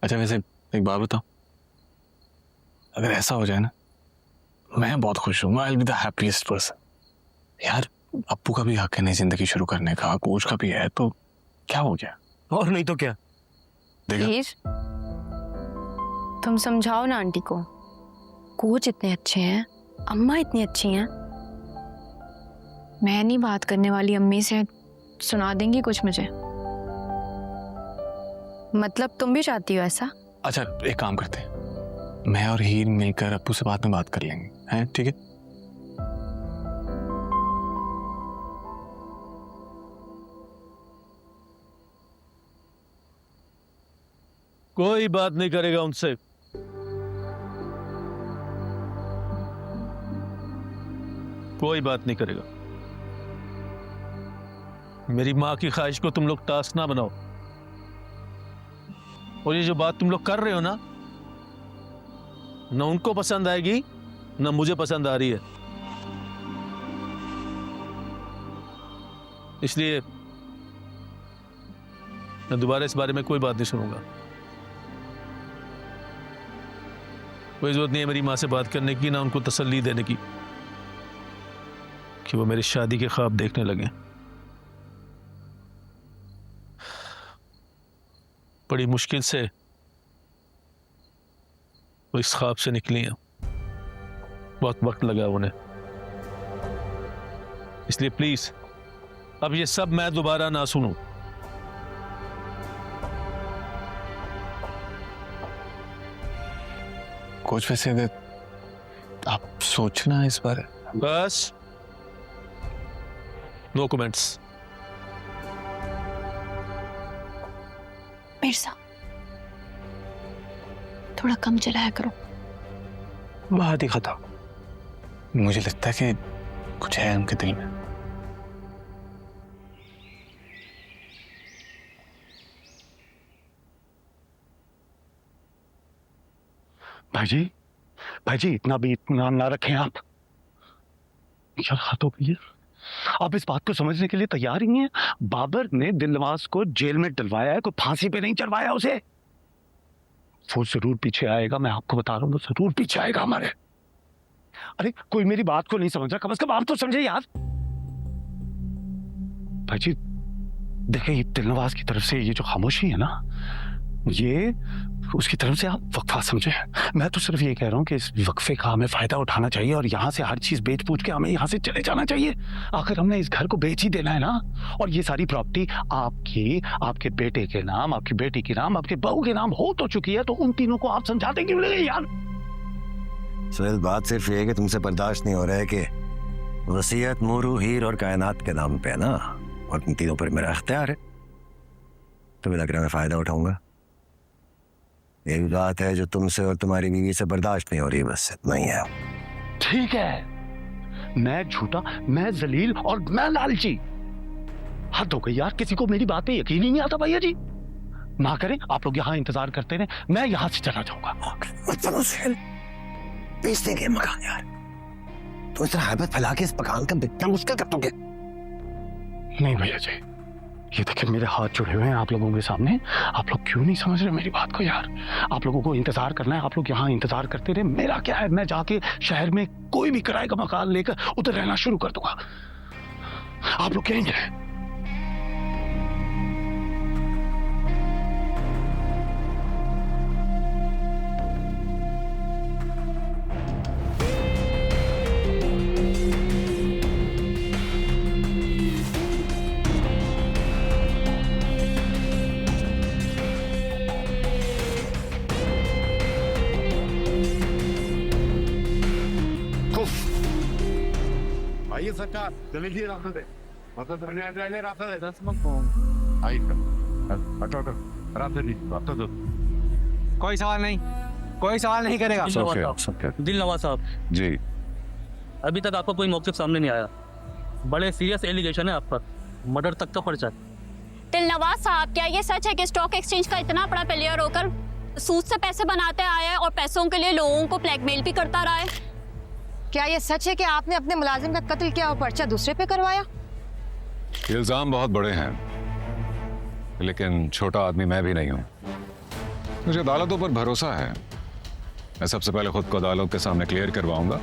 अच्छा वैसे एक बात बताओ, अगर ऐसा हो जाए ना, मैं बहुत खुश हूँ। I will be the happiest person. यार अप्पू का भी हक है नई जिंदगी शुरू करने का, कोच का भी है, तो क्या हो गया? और नहीं तो क्या। देखा? हीर, तुम समझाओ ना आंटी को। कोच इतने अच्छे हैं, अम्मा इतनी अच्छी हैं। मैं नहीं बात करने वाली अम्मी से, सुना देंगी कुछ मुझे। मतलब तुम भी चाहती हो ऐसा? अच्छा एक काम करते हैं, मैं और हीर मिलकर अप्पू से बाद में बात कर लेंगे, हैं? ठीक है? कोई बात नहीं करेगा उनसे। कोई बात नहीं करेगा। मेरी मां की ख्वाहिश को तुम लोग टास्क ना बनाओ। और ये जो बात तुम लोग कर रहे हो ना उनको पसंद आएगी ना मुझे पसंद आ रही है। इसलिए मैं दोबारा इस बारे में कोई बात नहीं सुनूंगा। कोई जरूरत नहीं है मेरी मां से बात करने की, ना उनको तसल्ली देने की कि वो मेरी शादी के ख्वाब देखने लगे। बड़ी मुश्किल से वो इस ख्वाब से निकली हैं, बहुत वक्त लगा उन्हें। इसलिए प्लीज अब ये सब मैं दोबारा ना सुनूं। कोच वैसे अगर आप सोचना इस बारे। बस नो कमेंट्स। मिर्जा, थोड़ा कम चलाया करो। बात ही खत्म। मुझे लगता है कि कुछ है उनके दिल में। भाईजी इतना भी इतना ना रखें आप। क्या बात हो गई है? आप इस बात को समझने के लिए तैयार ही नहीं है। बाबर ने दिलनवाज को जेल में डलवाया है, कोई फांसी पे नहीं चढ़वाया उसे। वो जरूर पीछे आएगा, मैं आपको बता रहा हूँ, जरूर पीछे आएगा हमारे। अरे कोई मेरी बात को नहीं समझ रहा, कम से कम आप तो समझे यार। भाईजी देखिए, ये दिलनवाज की तरफ से ये जो खामोशी है ना, ये उसकी तरफ से आप वक्फा समझे। मैं तो सिर्फ ये कह रहा हूँ कि इस वक्फे का हमें फायदा उठाना चाहिए और यहाँ से हर चीज बेच पूछ के हमें यहाँ से चले जाना चाहिए। आखिर हमने इस घर को बेच ही देना है ना, और ये सारी प्रॉपर्टी आपकी, आपके बेटे के नाम, आपकी बेटी के नाम, आपके बहू के नाम हो तो चुकी है, तो उन तीनों को आप समझाते क्यों नहीं यार? सुहेल, बात सिर्फ ये है कि तुमसे बर्दाश्त नहीं हो रहा है कि वसीयत मोरू, हीर और कायनात के नाम पे है ना, और तुम तीनों पर मेरा अख्तियार है। तुम्हें लग रहा है मैं फायदा उठाऊंगा? एक बात है जो तुमसे और तुम्हारी बीवी से बर्दाश्त नहीं हो रही, बस इतना ही है। ठीक है, मैं झूठा, मैं जलील और मैं लालची। हद हो गई यार, किसी को मेरी बात पे यकीन ही नहीं आता भैया जी। ना करें, आप लोग यहाँ इंतजार करते रहे, मैं यहाँ से चला जाऊंगा। मतलब सुहेल, बेच देंगे मकान यार। तुम इतना हैबत फैला के इस मकान का बिकना मुश्किल कर दोगे। नहीं भैया जी, ये देखिए मेरे हाथ जुड़े हुए हैं आप लोगों के सामने। आप लोग क्यों नहीं समझ रहे मेरी बात को यार? आप लोगों को इंतजार करना है, आप लोग यहाँ इंतजार करते रहे। मेरा क्या है, मैं जाके शहर में कोई भी किराए का मकान लेकर उधर रहना शुरू कर दूंगा। आप लोग यहीं रहे। आइए सरकार, जल्दी रास्ता दे। मतलब रास्ता दे। आइए हटो रास्ता दी, रास्ता दो। कोई सवाल नहीं, कोई सवाल नहीं करेगा। दिलनवाज साहब जी, अभी तक आपका कोई मौक़िफ़ सामने नहीं आया। बड़े सीरियस एलिगेशन है आप पर, मर्डर तक का पर्चा है। दिलनवाज साहब, क्या ये सच है कि स्टॉक एक्सचेंज का इतना बड़ा प्लेयर होकर सूद से पैसे बनाते आया है और पैसों के लिए लोगों को ब्लैकमेल भी करता रहा है? क्या ये सच है कि आपने अपने मुलाजिम का कत्ल किया और पर्चा दूसरे पे करवाया? इल्जाम बहुत बड़े हैं, लेकिन छोटा आदमी मैं भी नहीं हूँ। मुझे अदालतों पर भरोसा है। मैं सबसे पहले खुद को अदालत के सामने क्लियर करवाऊंगा,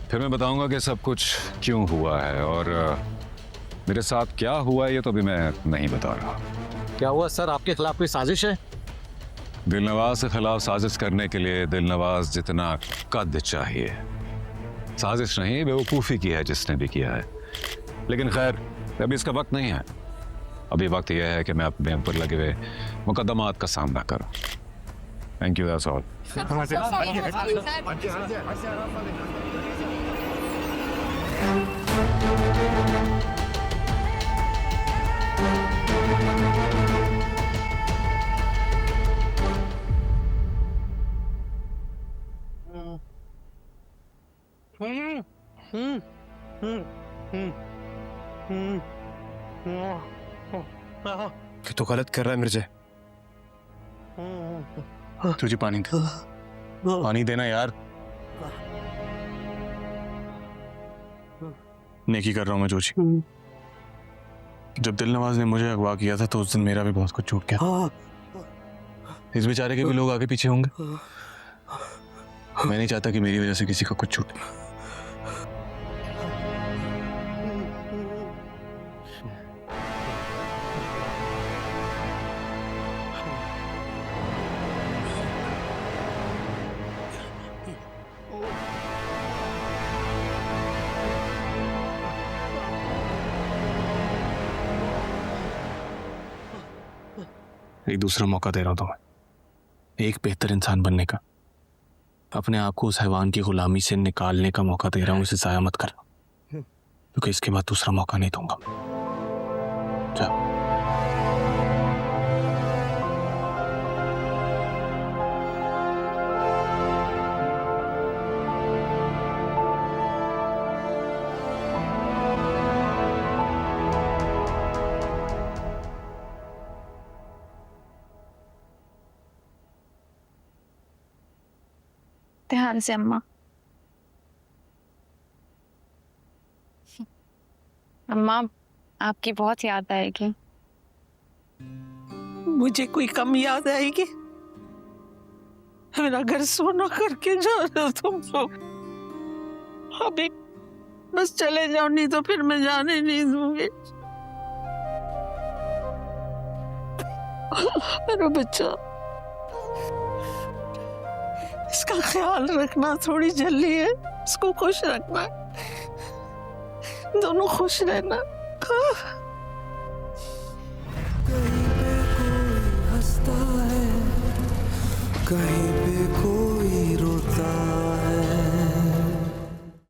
फिर मैं बताऊंगा कि सब कुछ क्यों हुआ है और मेरे साथ क्या हुआ है ये तो अभी मैं नहीं बता रहा। क्या हुआ सर, आपके खिलाफ कोई साजिश है? दिलनवाज के खिलाफ साजिश करने के लिए दिलनवाज जितना कद चाहिए। साजिश नहीं, बेवकूफ़ी की है जिसने भी किया है। लेकिन खैर अभी इसका वक्त नहीं है। अभी वक्त यह है कि मैं अपने ऊपर लगे हुए मुकदमात का सामना करूं। Thank you, that's all. कि तू गलत कर रहा है मिर्जे। तुझे पानी दे, पानी देना यार। नेकी कर रहा हूं मैं जोशी। जब दिलनवाज ने मुझे अगवा किया था तो उस दिन मेरा भी बहुत कुछ छूट गया। इस बेचारे के भी लोग आगे पीछे होंगे। मैं नहीं चाहता कि मेरी वजह से किसी का कुछ छूटे। एक दूसरा मौका दे रहा हूं तुम्हें, एक बेहतर इंसान बनने का। अपने आप को उस हैवान की गुलामी से निकालने का मौका दे रहा हूं। इसे जाया मत करना, क्योंकि इसके बाद दूसरा मौका नहीं दूंगा। जा। ध्यान से अम्मा। अम्मा आपकी बहुत याद आएगी। मुझे कोई कम याद आएगी? मेरा घर सोना करके जा रहे हो तुम लोग। अभी बस चले जाओ, नहीं तो फिर मैं जाने नहीं दूंगी। मेरा बच्चा, इसका ख्याल रखना, थोड़ी जल्दी है, इसको खुश रखना, दोनों खुश रहना। कहीं पे कोई हंसता है, कहीं पे कोई